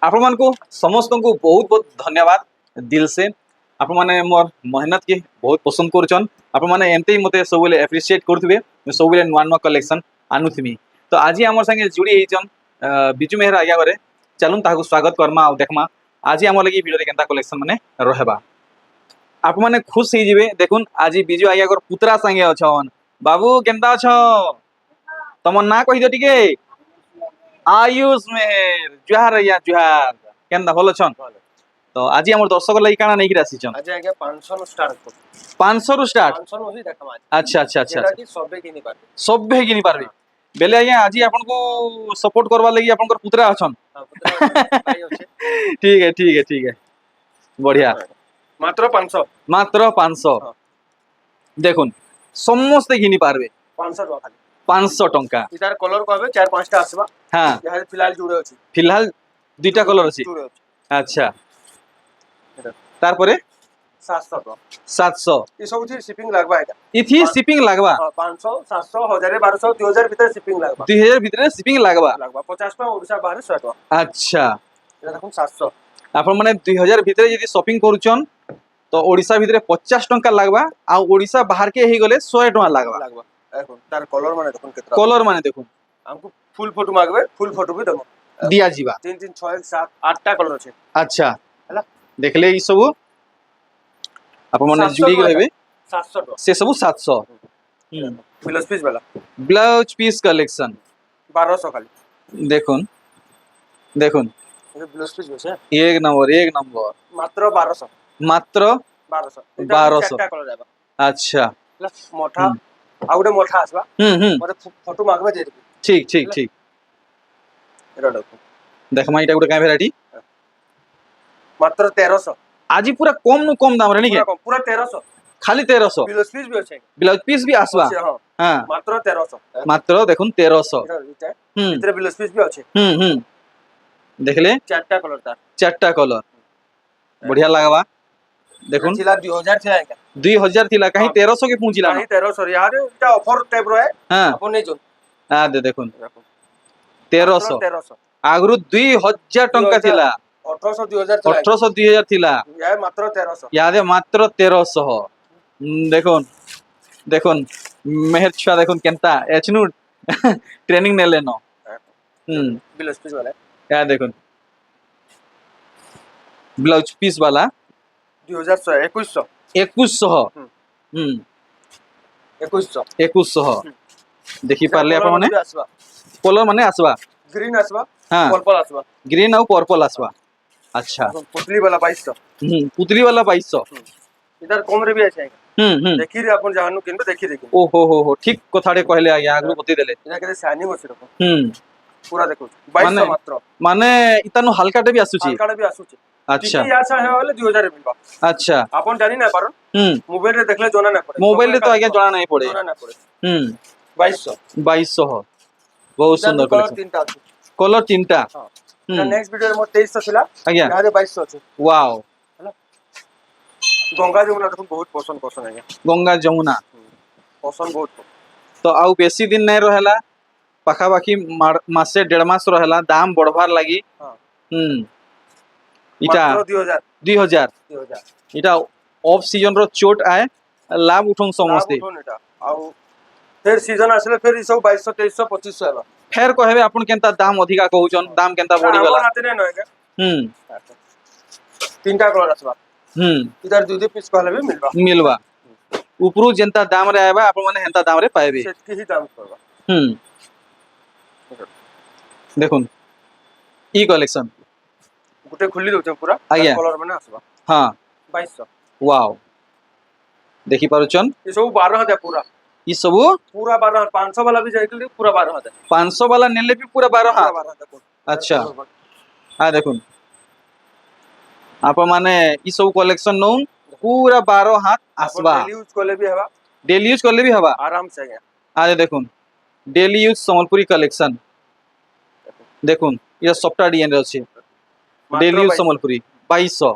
आपण मान को समस्त को बहुत बहुत धन्यवाद दिल से आपण माने मोर मेहनत के बहुत पसंद करूछन आपण माने एमते ही मते सब बेले एप्रिशिएट करथबे सब बेले नुआ नुआ कलेक्शन आनुथमी तो आज हमर संगे जुड़ी हेचन बिजू मेहरा आज्ञा करे चलून ताको स्वागत करमा आ देखमा आज हमर लगी वीडियो रे केनता कलेक्शन माने रहबा आप माने खुश ही जिवे देखुन आज बिजू आज्ञा कर पुत्रा संगे अछन बाबू केनता अछ तमन ना कहि दे टिके आयुष मेहर जुहार या जुहार केनता भलो छन तो आज हमर दर्शक लई काना नै कि रासी छन आज आगे 500 नु स्टार्ट कर 500 रु स्टार्ट 500 नु ही देखम आज अच्छा अच्छा अच्छा जेटा कि सबे किनि पार सभ्य किनि पारबे बेले आज्ञा आज आपन को सपोर्ट करबा लगी आपन कर पुत्रा अछन भाई होचे ठीक है बढ़िया मात्र 500 देखुन समस्त किनि पारबे 500 टका खाली 500 टंका इतार कलर कहबे 4 5 टा आसबा हां यहां फिलहाल जुड़े अछि फिलहाल दुईटा कलर अछि जुड़े अछि अच्छा तारपरे 700 टका 700 ई सब थी शिपिंग लागबा एटा इथि शिपिंग लागबा हां 500 700 1000 1200 2000 भीतर शिपिंग लागबा 2000 भीतर शिपिंग लागबा 50 टका ओडिसा बाहर 100 टका अच्छा एटा देखुन 700 आपण माने 2000 भीतर यदि शॉपिंग करूचन तो ओडिसा भीतर 50 टंका लागबा आ ओडिसा बाहर के हे गले 100 टका लागबा देखुन तार कलर माने देखुन केतरा कलर माने देखुन हमको फुल फोटो मागबे फुल फोटो भी दमो दिया जीवा 3 3 6 7 8 टा कलर अछि अच्छा हला देखले ई सब आपण माने जुड़ी रहबे 700 टका से सब 700 ब्लाउज पीस वाला ब्लाउज पीस कलेक्शन 1200 खाली देखुन देखुन ये ब्लाउज पीस होছে एक नंबर मात्र 1200 मात्र 1200 1200 चारटा कलर जाबा अच्छा हला मोठा आउडे मोठा आसबा मते फोटो मागबे दे ठीक एरा देखो देखमा इटा गुटे का वैरायटी मात्र 1300 आजी पूरा कम नु कम दाम रे नी के पूरा 1300 खाली 1300 ब्लाउज पीस भी अछि ब्लाउज पीस भी आसबा हां मात्र 1300 मात्र देखुन 1300 इतरे ब्लाउज पीस भी अछि देखले चारटा कलर तार चारटा कलर बढ़िया लागबा देखुन थिला 2000 थिला का 2000 थिला कहीं 1300 के पहुंचिला कहीं 1300 यार इटा ऑफर टाइप रो है हां अपन नै जोन आ दे देखुन 1300 आगरु 2000 टंका थिला 1800 2000 थिला 1800 2000 थिला या मात्र 1300 यादे मात्र 1300 देखुन देखुन मेहर छुआ देखुन केनता एचनु ट्रेनिंग ने लेनो ब्लाउज पीस वाला या देखुन ब्लाउज पीस वाला 2100 2100 देखि पारले आपण माने कलर माने आसबा ग्रीन आसबा हां पर्पल आसबा ग्रीन और पर्पल आसबा अच्छा पुतली वाला 2200 पुतली वाला 2200 इधर कम रे भी আছে देखि रे अपन जानु किन देखि देखि ओ हो ठीक कथाडे कहले आगे आगु बति देले इना के शाइनिंग अछि रखो पूरा देखो 2200 मात्र माने इतानु हल्काटे भी आसुची हल्काटे भी आसुची अच्छा टिकी आसा है वाले 2000 रे मिलबा अच्छा अपन जानि ना पारो मोबाइल रे देखले जोना ना पड़े मोबाइल रे तो आगे जोना नहीं पड़े जोना ना पड़े 2200 बहुत सुंदर कलर तीनटा अछि कलर तीनटा हां नेक्स्ट वीडियो रे मो 2300 थिला आज्ञा यारे 2200 अछि वाओ गंगा जमुना देखो बहुत पसंद है गंगा जमुना पसंद बहुत तो आउ बेसी दिन नहीं रहेला पाखा पाखी मासे 1.5 मास रहेला दाम बढ़वार लागि हां इटा 2000 इटा ऑफ सीजन रो चोट आए लाभ उठन समझते आउ फिर सीजन आसले फिर ई सब 2200 2300 2500 हेबा फेर कहबे अपन केनता दाम अधिका कहउचन दाम केनता बढ़ी गला हाते नै नय तीनटा कलर आसबा इधर दूधी पीस कहले भी मिलबा ऊपरू जेंता दाम रे आबा अपन माने हेंता दाम रे पाएबे सेट ही दाम करबा देखुन ई कलेक्शन गुटे खुली दउछ पूरा कलर माने आसबा हां 2200 वाओ देखि पारुचन ई सब 12000 पूरा ई सब पूरा 12 500 वाला भी जाइकली पूरा 12000 500 वाला नेले भी पूरा 12000 अच्छा आ देखुन आप माने ई सब कलेक्शन नो पूरा 12 हाथ आसबा डेली यूज करले भी हवा आराम से आ देखुन डेली यूज संबलपुरी कलेक्शन देखुन ये सॉफ्टवेयर डीएन रे अछि daily use Sambalpuri 2200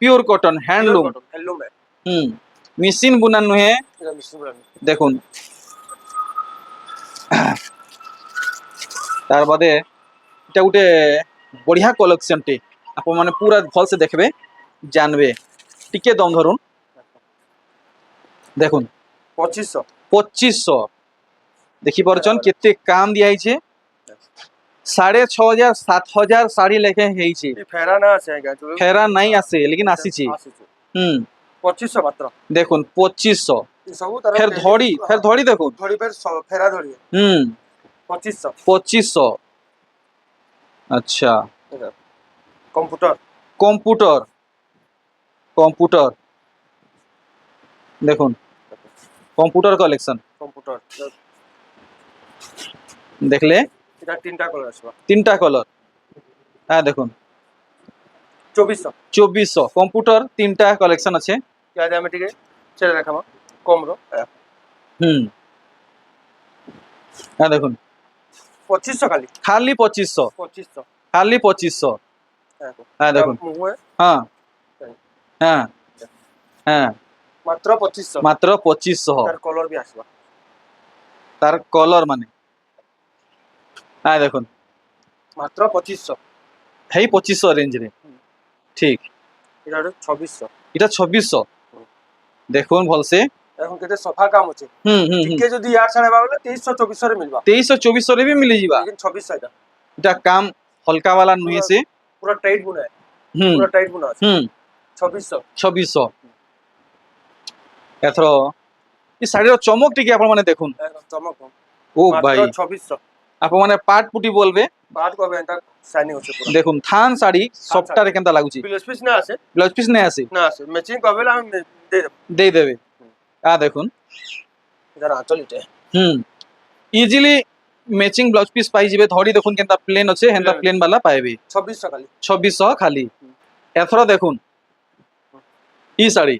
pure cotton handloom है मशीन बुना नुहे देखुन तार बादे इटा गुटे बढ़िया कलेक्शन टे आप माने पूरा भल से देखबे जानबे टिके दम धरुन देखुन 2500 2500 देखि पारछन केते काम दिया छे 6500 7000 साड़ी लेके हेई छे ये फेरा ना আছে আজ্ঞা फेरा नहीं आसे लेकिन आसी छी আসিছে हम्म 2500 মাত্র देखुन 2500 এই সবু তার फिर धड़ी देखुन ধড়ি ফের ফেরা ধড়ি हम्म 2500 2500 अच्छा কম্পিউটার कंप्यूटर कंप्यूटर देखुन कंप्यूटर कलेक्शन কম্পিউটার देखले এটা তিনটা কালার আসবে तीनटा कलर हाँ देखुन 2400 2400 कंप्यूटर तीनटा कलेक्शन আছে याद আমি টিকে ছেড়ে দেখাবো কম রো हम्म हाँ देखुन 2500 খালি खाली 2500 2500 खाली 2500 দেখো हाँ देखुन মুহে हाँ हाँ हाँ মাত্র 2500 मात्र 2500 তার কলর বি আসবে तार कलर माने हाँ देखुन মাত্র 2500 है 2500 रेंज रे ठीक এটা হলো 2600 এটা 2600 দেখুন ভলসে এখন কেতে সফা কাম আছে টিকে যদি ইয়ার ছাড়া বাবলে 2300 2400 রে মিলবা 2300 2400 রে भी मिली जीवा लेकिन 2600 এটা এটা काम हल्का वाला नुए से पूरा टाइट बुना है हम्म पूरा टाइट बुना আছে 2600 2600 এথর এই শাড়ির চমক টিকে আপন মানে দেখুন একদম চমক ও ভাই মাত্র 2600 আপন মানে পাট পুটি বলবে বাদ করবে এটা শাইনিং হচ্ছে পুরো দেখুন থান শাড়ি সফটারে কেনতা লাগুছি ব্লাউজ পিস না আছে ব্লাউজ পিস নেই আসে না আছে ম্যাচিং করবে আমি দে দেব দেই দেবে আ দেখুন এটার আঁচল এটা ইজিলি ম্যাচিং ব্লাউজ পিস পাই যাবে ধড়ি দেখুন কেনতা প্লেন আছে হেনতা প্লেন বালা পাইবে 2600 খালি 2600 খালি এথর দেখুন ই শাড়ি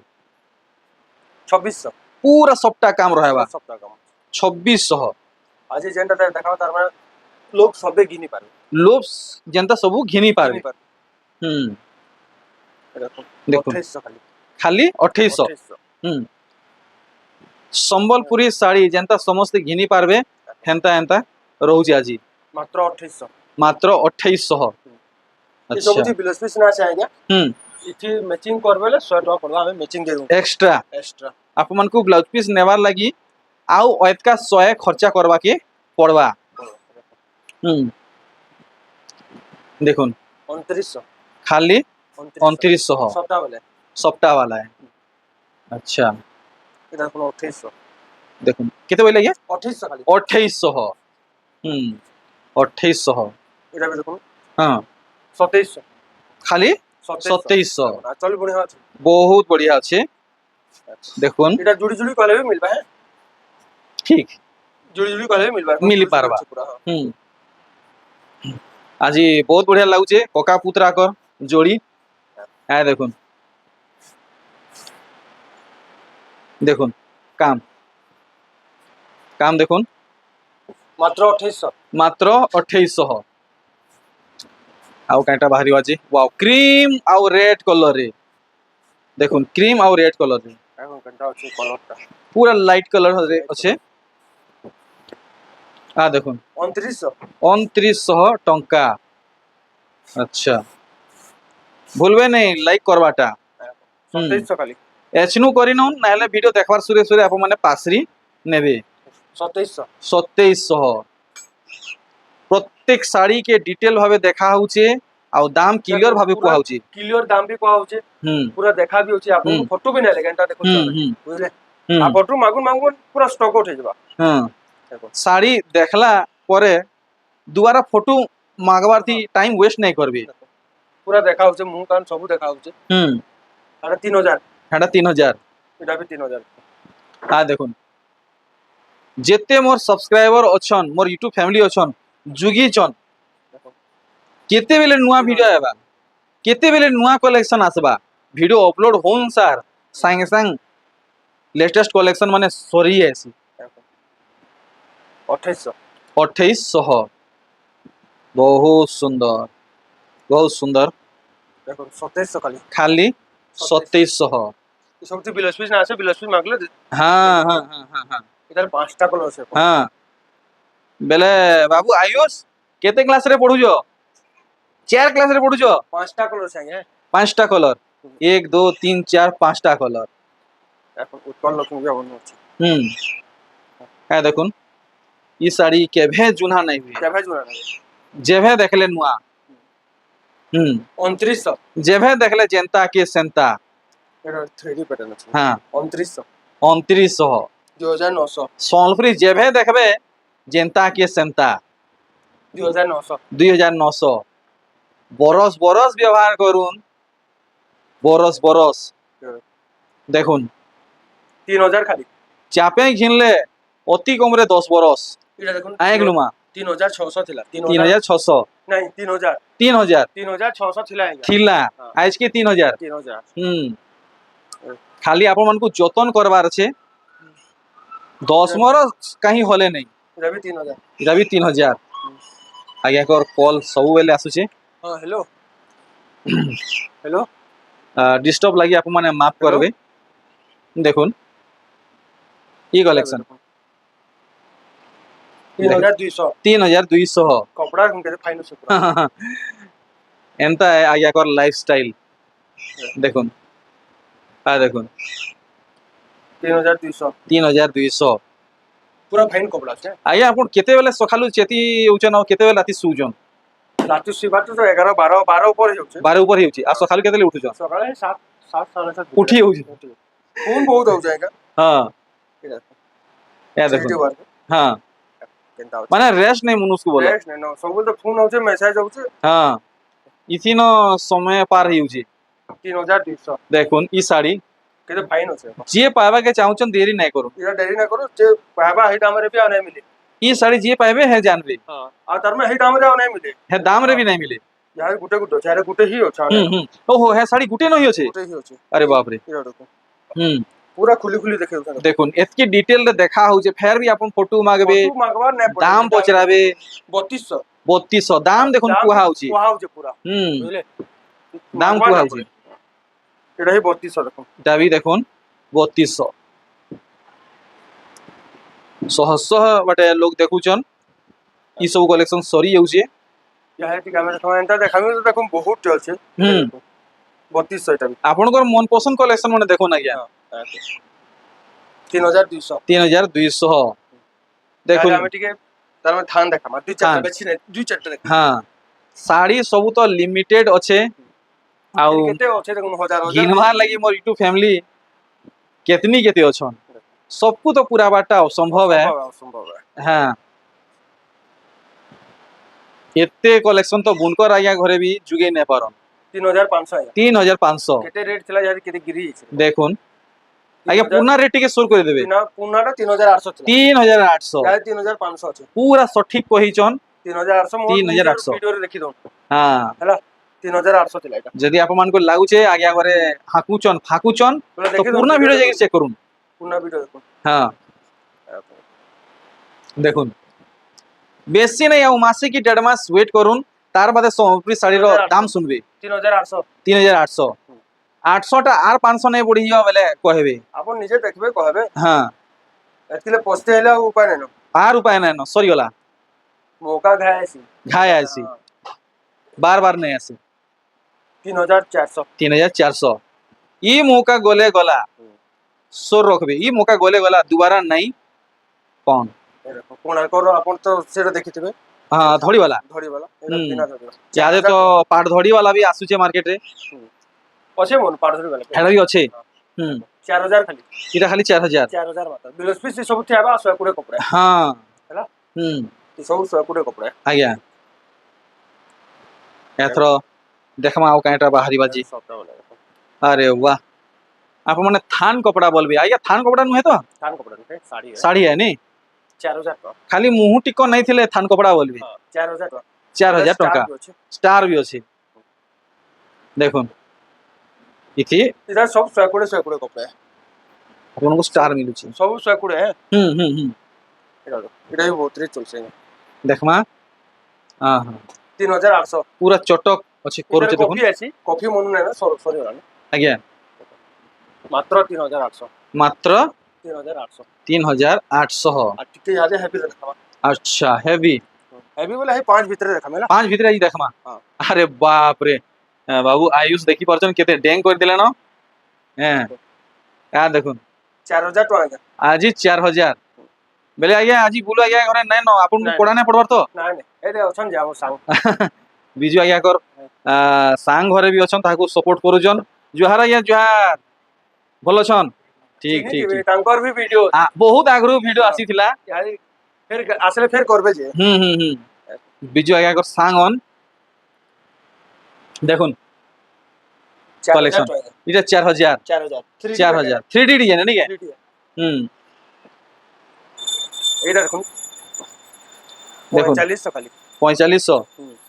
2600 पूरा सप्ताह काम रहेगा সপ্তাহ কাম 2600 আজ যেটা দেখাবো তার মানে লোক সবে গিনি পারবে लोग जनता सबू घिनी पारबे পারবে এরকম দেখুন 2800 খালি खाली 2800 সম্বলপুরি শাড়ি जनता समस्त घिनी पारबे हेंता हेंता रहउची आजी মাত্র 2800 मात्र 2800 এই সব अच्छा যে ব্লাউজ পিস না আছে আইগা इठी मैचिंग करबेले 100 টাকা পড়বা আমি ম্যাচিং দে দেব एक्स्ट्रा एक्स्ट्रा आप मन को ब्लाउज पीस नेवार लगी आउ ओतका 100 खर्चा करबा के पड़वा देखुन 2900 खाली 2900 সপ্তাহ বলে सप्ताह वाला है अच्छा এটা কোন 2800 देखुन कितने बोले ये 2800 খালি 2800 2800 এটা দেখুন हाँ 2700 खाली 2700 চল বড়িয়া আছে बहुत बढ़िया আছে দেখুন এটা জুড়ি জুড়ি কলে भी मिलबा है ठीक জুড়ি জুড়ি কলে भी मिलबा मिली पारबा আজি बहुत बढ़िया लाଗୁছে কোকা পুত্রা কর जोड़ी হ্যাঁ দেখুন দেখুন কাম কাম দেখুন মাত্র 2800 মাত্র 2800 आउ काटा बाहरी आजी वाओ क्रीम आउ रेड कलर रे देखुन क्रीम आउ रेड कलर रे এখন কোনটা আছে কলরটা पूरा लाइट कलर रे আছে आ देखुन 2900 2900 टंका अच्छा भूलबे नहीं लाइक करवाटा 2700 খালি एचनु करिनु नाले वीडियो देखबार सुरे सुरे आप माने पासरी नेबे 2700 2700 प्रत्येक साड़ी के डिटेल भावे देखा होचे आ दाम क्लियर भावे कुआ होचे क्लियर दाम भी कोआ होचे पूरा देखा भी होचे आपन फोटो भी नहीं लगे एंटा देखो बुझले आ फोटो मागुन मागुन पूरा स्टॉक आउट हो जाबा हां साड़ी देखला परे दुबारा फोटो मागवार थी टाइम वेस्ट नहीं करबे पूरा देखा होचे मुंह कान सब देखा होचे अरे 3000 हाडा 3000 एटा भी 3000 आ देखुन जेते मोर सब्सक्राइबर अछन मोर YouTube फैमिली अछन जुगी चन केते बेले नुआ वीडियो आबा केते बेले नुआ कलेक्शन आसबा वीडियो अपलोड होन सार संगे संग लेटेस्ट कलेक्शन माने सरी ऐसी 2800 2800 बहुत सुंदर देखो 2700 खाली खाली 2700 ये सब तो ब्लाउज पीस ना আছে ब्लाउज पीस मागले हाँ हाँ हाँ हाँ हाँ इधर 5টা कलर আছে हाँ बेले बाबू आयुष केते क्लास रे पढुजो चार क्लास रे पढुछ 5टा कलर संगे पांचटा कलर 1 2 3 4 5टा कलर এখন উৎকল লক্ষ্মী পূজা বন্ধ আছে है देखुन ई साड़ी केभे जुना नहीं हुई কেবে জোড়া না जेभे देखले नुआ 2900 जेभे देखले जेंता के सेंता এটা 3D প্যাটার্ন আছে हाँ 2900 2900 2900 सोनपुरी जेभे देखबे जेंता के सेंता 2900 2900 बरस बरस व्यवहार करुन बरस बरस देखुन 3000 খালি चापे घिनले অতি কমরে 10 বরস এটা দেখুন আয়েক লুমা 3600 ଥିଲା 3600 নাই 3000 3000 3600 ଥିଲା ଆଜ୍ଞା थिला हाँ। आज के 3000 3000 खाली आपण मन को जतन करबार छे 10 बरस कहीं होले नहीं এটা ବି 3000 इटा भी 3000 आगे कर कॉल सब बेले आसु छे ହଁ हेलो हेलो डिस्टर्ब लागि आपण माने माफ Hello? करबे देखुन ई कलेक्शन 3200 3200 कपड़ा केते फाइन আছে পুরা एंता है आगे कर लाइफस्टाइल देखुन आ देखुन 3200 3200 পুরা ফাইন কপড়া আছে आगे आपण केते बेले सखालु चेती उचन और केते बेले राती सुजन রাতে শিবার তো 11 12 12 উপরে যাচ্ছে 12 ऊपर हेउची आ सखालु केते ले उठुचन সকালে 7 7:30 उठी होउची ফোন বহুত হউ যায়গা हां এটা या দেখো देखो हां কেনতা হচ্ছে माने रेस्ट नहीं मनुष्य को बोला রেস্ট নাই না সবগুলো তো ফোন হচ্ছে মেসেজ হচ্ছে हां इथिनो समय पार हेउची 3200 देखुन ई साड़ी কেতে ফাইন আছে जे पावा के चाहुचन देरी नहीं करू এটা দেরি না করো যে পাবা এই দামরে भी আনে মিলে ई साड़ी जे पाइबे है जानबे হ্যাঁ আর তার মে এই দামরে আনে মিলে है दाम रे भी नहीं मिले যার গুটে গুটে চারে গুটে হি আছে ओहो है साड़ी गुटे नहीं होछे গুটে হি আছে अरे बाप रे এটা দেখো हम्म पूरा खुली खुली देखे उठा देखुन एतकी डिटेल रे देखा होचे फेर भी अपन फोटो मागबे फोटो मागवा ने दाम पचराबे 3200 3200 दाम देखुन कुहा होची कुहा होचे पूरा বুঝলে दाम कुहा होची এটা হি 3200 দেখো এটা भी देखुन 3200 शह शह बटे लोग देखुचन ई सब कलेक्शन सरी होचे यह है कि कैमरा थोड़ा देखाबे तो देखो बहुत चलছে 3200 এটা आपनकर मन पसंद कलेक्शन माने देखो ना क्या 3200 3200 देखो আমি টিকে তার মানে থান দেখা মা দুই চারটা বেছি না দুই চারটা দেখা हाँ साड़ी सब तो लिमिटेड अच्छे आउ কেতে আছে দেখুন হাজার হাজার घिनवार लगी मोर यूट्यूब फैमिली केतनी केते अछन सबको तो पूरा बाटा असंभव है असंभव है हाँ एते कलेक्शन तो बुनकर आया घरे भी जुगे ने पारन 3500 है 3500 কেতে রেট ছিল যার কেতে গিরি আছে देखुन आगे पुना रेट के सुर कर देबे না পুনাটা 3800 ছিল 3800 যার 3500 আছে पूरा सठिक कहिचन 3800 3800 ভিডিও রে দেখি দઉં हाँ ହେଲା 3800 ଥିଲା এটা जदि आप मान को लागुचे आगे घरे हाकुचन फाकुचन बोला तो देखि पूर्ण वीडियो जाके चेक करूँ পুনা ভিডিও দেখুন हाँ देखुन बेसी नहीं आउ मासे की 1.5 मास वेट करूँ तार बादे सोमपुरी साड़ी रो दाम सुनबे 3800 3800 800 टा आर 500 नहीं बढ़ी जाओ बेले कहबे আপন নিজে দেখবে কহবে हाँ এতলে পস্তে হেলা উপায় নাই आर उपाय नहीं न सॉरी वाला মৌকা ঘায়ছি घाय ऐसी बार बार नहीं ऐसे 3400 3400 ई मौका गोले गोला सोर रखबे ई मौका गोले गोला दोबारा नहीं कौन এরকম কোণার্কর আপন তো সেটা দেখিଥିବେ हाँ धड़ी वाला ধড়ি वाला এটা বিনা ধড়ি ज्यादा तो पाट धड़ी वाला भी आसुचे मार्केट रे আছে মন পাড় ধড়ি वाला हेड़ा भी अच्छे 4000 খালি इटा खाली 4000 4000 মাত্র বিলস পিস ସବୁ ଥିଆବା 100 କୋଡେ କପଡା हाँ ହେଲା ସବୁ 100 କୋଡେ କପଡା आज्ञा एथर देखमा आउ काइटा बाहरी बाजी ସବଟା वाला अरे वाह आप माने थान कपड़ा बोलबे आज्ञा थान कपड़ा नुहे तो थान कपड़ा नहीं साड़ी है साड़ी है नी 4000 का खाली मुंह टिको नहीं थिले थान कपड़ा बोलबे 4000 का 4000 टका स्टार भी अच्छे देखुन इथि इधर सब 100 कोडे कपड़ा है आपन को स्टार मिलुची सब 100 कोडे है এটা भी बहुत रे चलছে देखमा हां हां 3800 पूरा चटक अच्छे करूचे देखुन कॉफी আছে कॉफी মন নাই না সরি वाला आज्ञा মাত্র 3800 मात्र 3800 3800 আর টিকে যাদে हैप्पी দেখা अच्छा हेवी हेवी बोले है 5 भीतर देखा मेला 5 ভিতরে আজ দেখমা हाँ। আরে বাপ রে বাবু আয়ুষ দেখি পারছন কেতে ড্যাং করে দিলেন হ্যাঁ দেখুন 4000 टका আজি 4000 বেলে আজ্ঞা আজি বুলু আজ্ঞা ঘরে নাই ন আপন ନାଇଁ, পড়া না পড়বার তো ना नहीं एदे अछन जाओ सांग বিজু আজ্ঞাকর সাং ঘরে বি অছন তাহাকু সপোর্ট করুছন জুহার আজ্ঞা জুহার ভাল অছন ঠিক ঠিক ঠিক तांकर भी वीडियो বহুত আগ্রহ ভিডিও আসিছিলা यार फिर আসলে फिर করবে যে হুম বিজু আজ্ঞাকর সাং অন দেখুন 4000 collection। टका এটা 4000 4000 4000 3D ডিজাইন নাকি হুম এইটা দেখুন দেখুন 4500 খালি 4500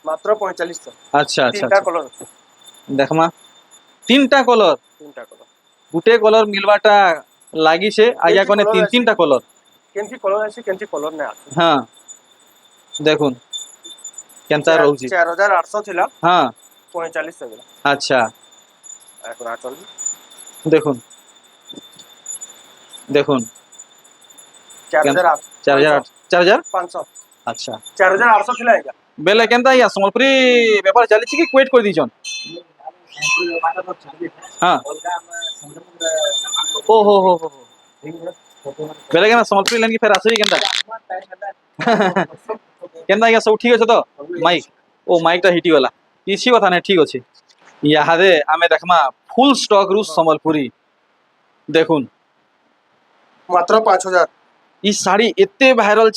মাত্র 4500 আচ্ছা আচ্ছা তিনটা কলর আছে দেখমা তিনটা কলর তিনটা কলর গুটে কলর মিলবাটা লাগিছে আজ্ঞা কোনে colour তিন আছে? তিনটা কলর কেনকি কলর আছে কেনকি কলর না আছে হ্যাঁ দেখুন কেনতা রହୁଛି 4800 ছিল হ্যাঁ 4500 গেল আচ্ছা এখন আচল দেখুন দেখুন 4000 4000 500 আচ্ছা 4800 ছিল এটা বেলে কেনতা ইয়া সম্বলপুরি ব্যাপার চালিছি কি কুয়েট করে দিছন হ্যাঁ ও হো বেলে কেন সম্বলপুরি লাইন কি ফের আসবি কেনতা কেনতা ইয়া সব ঠিক আছে তো মাইক ও মাইকটা হিটি গলা কিছু কথা নাই ঠিক আছে ইয়াহাদে আমি দেখমা ফুল স্টক রু সম্বলপুরি দেখুন মাত্র 5000 ই শাড়ি এতে ভাইরাল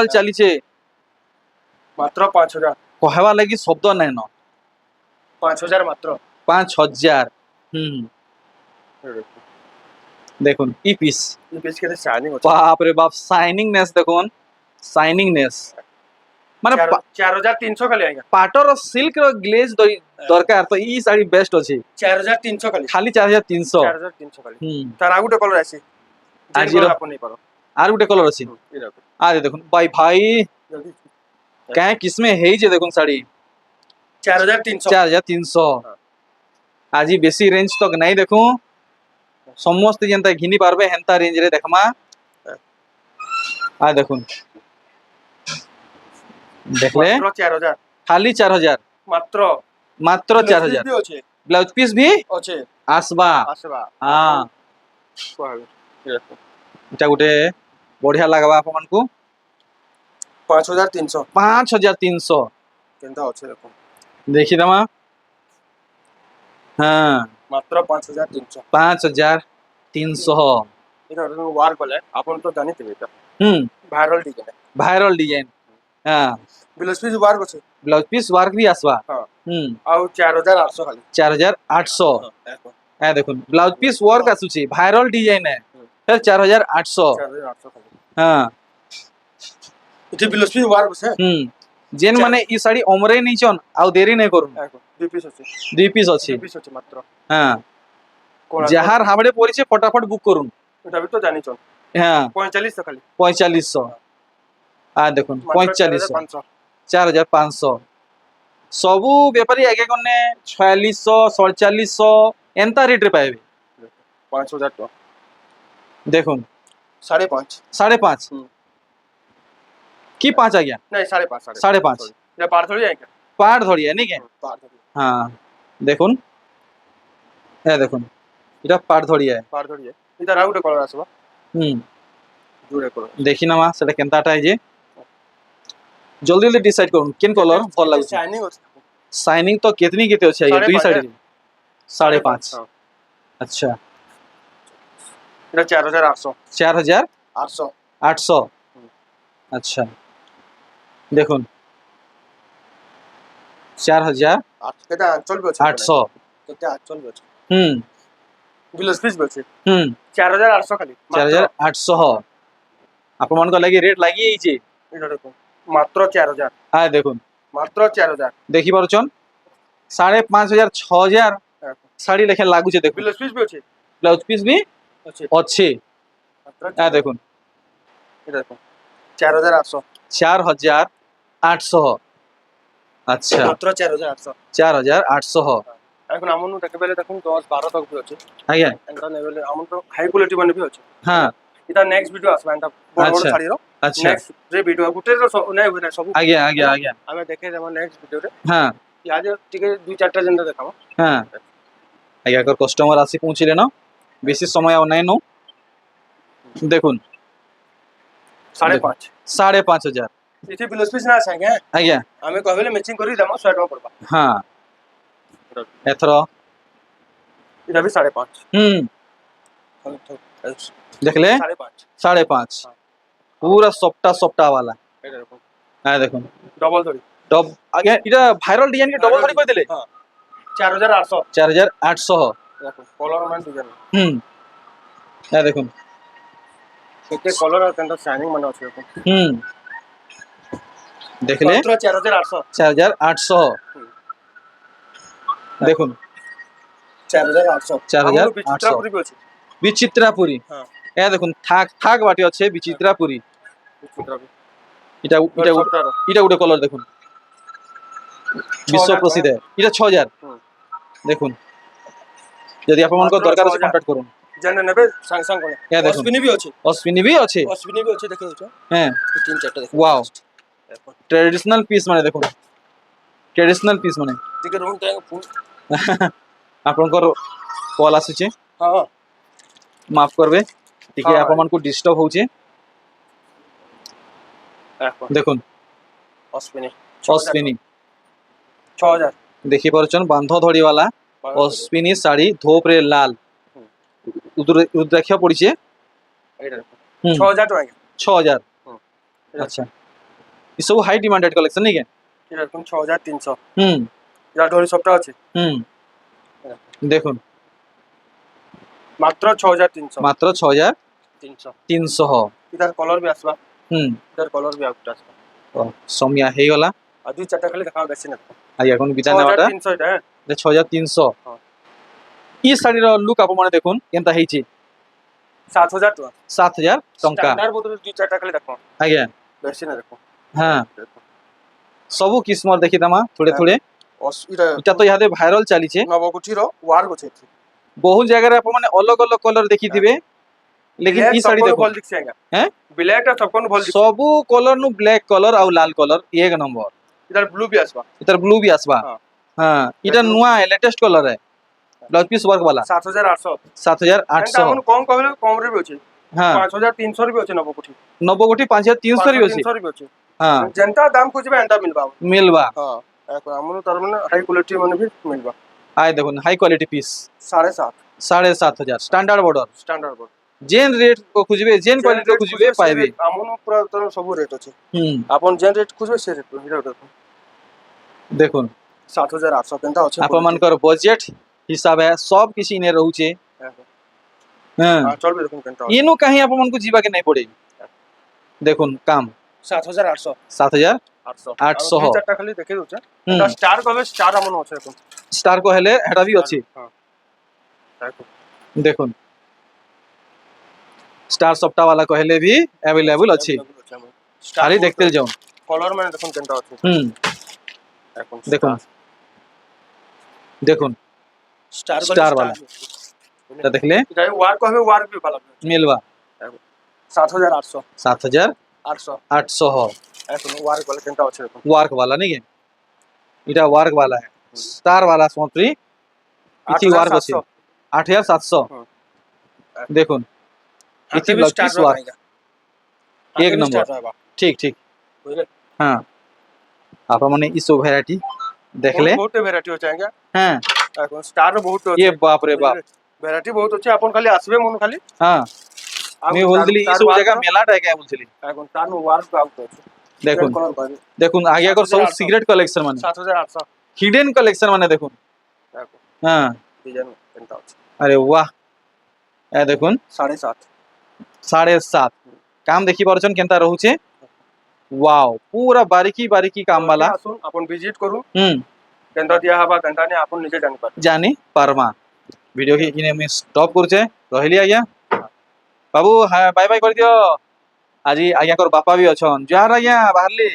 চালিছে মাত্র 5000 কহবা লাগি শব্দ নাই ন 5000 মাত্র 5000 দেখুন ই পিস এই পেজ কেটে শাইনিং হচ্ছে বাপ রে বাপ শাইনিংনেস দেখুন শাইনিংনেস মানে 4300 খালি আইগা পাটর সিল্ক র গ্লেজ দরকার তো ই শাড়ি বেস্ট আছে 4300 খালি খালি 4300 4300 খালি হুম তার আগুটে কলর আছে আর যে জিরো কলর আপনি পারো আর গোটে কলর আছে এরকম আরে দেখুন ভাই জলদি কাঁ কিসমে হেইছে দেখুন শাড়ি 4300 4300 আজি বেশি রেঞ্জ তক নাই দেখুন সমস্ত যেনতা ঘিনি পারবে হেনতা রেঞ্জ রে দেখমা আর দেখুন দেখলে মাত্র 4000 খালি 4000 মাত্র মাত্র 4000 भी আছে ব্লাউজ পিস ভি আছে আসবা আসবা হ্যাঁ কোহাবে এরকম এটা গোটে বঢ়িয়া লাগবা আপনার 5300 5300 কেনটা আছে এরকম দেখি দেমা হ্যাঁ মাত্র 5300 5300 এটা ওয়ার বলে আপন তো জানিতে এটা হুম ভাইরাল ডিজাইন ভাইরাল ডিজাইন হ্যাঁ ব্লাউজ পিস ওয়ার আছে ব্লাউজ পিস ওয়ার্ক ভি আসবা হ্যাঁ হুম আর 4800 খালি 4800 দেখো হ্যাঁ দেখুন ব্লাউজ পিস ওয়ার্ক আসুছি ভাইরাল ডিজাইন ফের 4800 4800 খালি হ্যাঁ এটি ব্লাউজ পিস ওয়ার আছে হুম যেন মানে ই শাড়ি অমরে নিচন আউ দেরি নাই করুন দেখো দুই পিস আছে দুই পিস আছে দুই পিস আছে মাত্র হ্যাঁ কোন যাহার হাবড়ে পড়েছে ফটাফট বুক করুন এটা তো জানিছ হ্যাঁ 4500 খালি 4500 আর দেখুন 4500 4500 সবু বেপারি আগে কোনে 4600 4700 এন্তা রেট রে পাইবে 5000 টাকা দেখুন 5.5 5.5 হুম। কি 5 आ गया नहीं 5.5 5.5 এটা পার ধরে যায় পাড় ধরিয়া নাকি পার ধরে হ্যাঁ দেখুন হ্যাঁ দেখুন এটা পাড় ধরিয়া পার ধরে এটা রাউটে কলর আসবা হুম জুড়ে কলর দেখি না মা সেটা কেনতাটা যে জলদি জলদি ডিসাইড করুন কেন কলর ভাল লাগুছে শাইনিং আছে শাইনিং তো কেতনি কেতে আছে আগে দুই সাইড 5.5 হ্যাঁ। আচ্ছা এটা 4800 4800 800 আচ্ছা দেখুন 4800 এটা চলবে এটা চলবে হুম ব্লাউজ পিস বলছে হুম 4800 খালি 4800 আপনার লাগি রেট লাগি এইছে এটা দেখো মাত্র 4000 হ্যাঁ দেখুন মাত্র 4000 দেখি পারছন 5500 6000 শাড়ি লেখা লাগুছে দেখুন ব্লাউজ পিস বলছে ব্লাউজ পিস ভি আছে আছে মাত্র হ্যাঁ দেখুন এটা দেখো 4800 4800 আচ্ছা মাত্র 4800 4800 এখন আমন দেখে পেলে দেখুন 10 12 তক भी ଅଛି আଜ୍ଞା ଏନ୍ତା ନେବେଲେ ଆମର ତ ହାଇ କ୍ୱାଲିଟି ମାନେ ବି ଅଛି হ্যাঁ इटा नेक्स्ट वीडियो आसबा एंटा बड़ बड़ अच्छा। साड़ी रो अच्छा नेक्स्ट रे वीडियो गुटे रो नै होय ना सब आज्ञा आज्ञा आज्ञा हमें देखे देबो नेक्स्ट वीडियो रे हाँ आज टिके दु चारटा जेंदा देखाबो हाँ आज्ञा कर कस्टमर आसी पहुँचिले न बेसी समय आ नाइन नो देखुन 5.5 5,500 इथे ब्लाउज पीस ना आछे आज्ञा हमें कहबेले मैचिंग करी देमो 100 टका पड़बा हाँ एथर इटा भी 5.5 देखले 5.5 5.5 पूरा सॉफ्टा वाला हाँ देखुन डबल थोड़ी डब आज्ञा इटा भाइरल डिजाइन के डबल थोड़ी कर देले हां 4800 4,800 देखो कलर मान डिजाइन या देखुन केते कलर और केंटा शाइनिंग मन अछि देखो देखले मात्र 4800 4,800 देखुन 4800 4,800 विचित्रापुरी भी अछि विचित्रापुरी हां या देखुन थाक थाक बाटी अच्छे विचित्रापुरी विचित्रापुरी इटा इटा इटा गुटे कलर देखुन विश्व प्रसिद्ध है इटा 6,000 देखुन यदि आप मन को दरकार अछि कांटेक्ट करूँ जने नेबे संग संग कोन या देखुन अश्विनी भी अछि अश्विनी भी अच्छे देखे छ हैं तीन चारटा देखो वाओ ट्रेडिशनल पीस माने देखुन ट्रेडिशनल पीस माने टिके रोन टाइम फुल आपनकर कॉल आसीचे हां माफ करबे टिके हाँ। आप मन को डिस्टर्ब होचे देखुन अश्विनी अश्विनी 6000 देखि परछन बांध धड़ी वाला अश्विनी साड़ी धोप रे लाल रुद्राक्ष पड़ीचे 6000 टका 6,000 अच्छा ये सब हाई डिमांडेड कलेक्शन नहीं के इरा कोन 6300 हम्म इरा ढोरी सप्ताह अछि देखुन मात्र 6300 मात्र 300 6,300 इधर कलर भी आसबा इधर कलर भी आउट आसबा समिया हे गला आ दु चारटा खाली देखाओ बेसी न आया कोन बिचार नेवाटा 6300 इटा 6,300 हां ई साड़ी रो लुक आप माने देखुन केनता हेची 7000 टका 7,000 टंका स्टैंडर्ड बोतल दु चारटा खाली देखो आज्ञा बेसी न देखो हाँ सबु किस्म देखि दमा थोड़े थोड़े इटा तो यादे भाइरल चली छे नवकुठी रो वार गोछे बहुत जगह रे आप माने अलग अलग कलर देखि थिबे लेकिन ई साड़ी देखो बोल दिखसेगा हैं ब्लैक टा सबकोन बोल दिख सबु कलर नु ब्लैक कलर और लाल कलर एक नंबर इधर ब्लू भी आसबा इधर ब्लू भी आसबा हाँ। हां इधर नुआ है लेटेस्ट कलर है ब्लाउज पीस वर्क वाला 7800 7,800 हम कम कहले कम रे भी अछि हां 5300 रे भी अछि नवकुठी 90 कोटी 5,300 री अछि 300 रे भी अछि हां जनता दाम खोजबे एंटा मिलबा मिलबा हां एको हमन तर माने हाई क्वालिटी माने भी मिलबा आय देखुन high quality piece 7.5 7,500 standard border standard board जेन रेट को खुजबे जेन क्वालिटी को खुजबे पाइबे हमन पूरा तर सब रेट अछि हम्म आपन जेन रेट खोजबे से रेट हिरो देखो देखुन 7800 केनता अछि आप मनकर बजट हिसाब है सब किसी ने रहउचे हां हां चल भी देखो केनता इनु कहीं आप मन को जीवा के नहीं पड़े देखुन काम 7800 7,800 800 चारटा खाली देखे दोछ एटा स्टार कहबे स्टार हमन अछि देखो स्टार को हेले हेडा भी अछि हां देखुन स्टार सप्ताह वाला कहले भी अवेलेबल अछि खाली देखते जाओ कलर माने देखो केनता अछि देखुन देखुन स्टार वाला तो देखले इटा वार कहबे वार भी वाला मिलवा 7800 7,800 ऐसे वार वाला केनता अछि देखो वर्क वाला नहीं है इटा वर्क वाला है स्टार वाला सोत्री इति वर्क अछि 8,700 देखुन इति ब्लाउज पीस वर्क एक नंबर ठीक ठीक हाँ आप माने इस वैरायटी देखले बहुत वैरायटी हो जाएगा हां এখন স্টার বহুত আছে ये बाप रे बाप ভ্যারাইটি বহুত আছে আপন খালি আসবে মন খালি हाँ मैं बोलतली इस जगह मेला टाइप है बोलतली এখন তার ওয়ার্ক আউট আছে देखुन देखुन आगे कर सब सिगरेट कलेक्शन माने 7800 हिडन कलेक्शन माने देखुन দেখো हां ডিজাইন কেনটা আছে अरे वाह ए देखुन 7.5 7.5 काम देखि परछन केनता रहउचे वाओ पूरा बारीकी बारीकी काम वाला আসুন আপন ভিজিট করুন কেনটা দিয়া হবা কেনটা নে আপন নিজে জানি পার जानी परमा वीडियो के इने में स्टॉप करछे रहली आज्ञा बाबू हां बाय बाय कर दियो आज आज्ञा कर बापा भी अछन जार आज्ञा बाहरली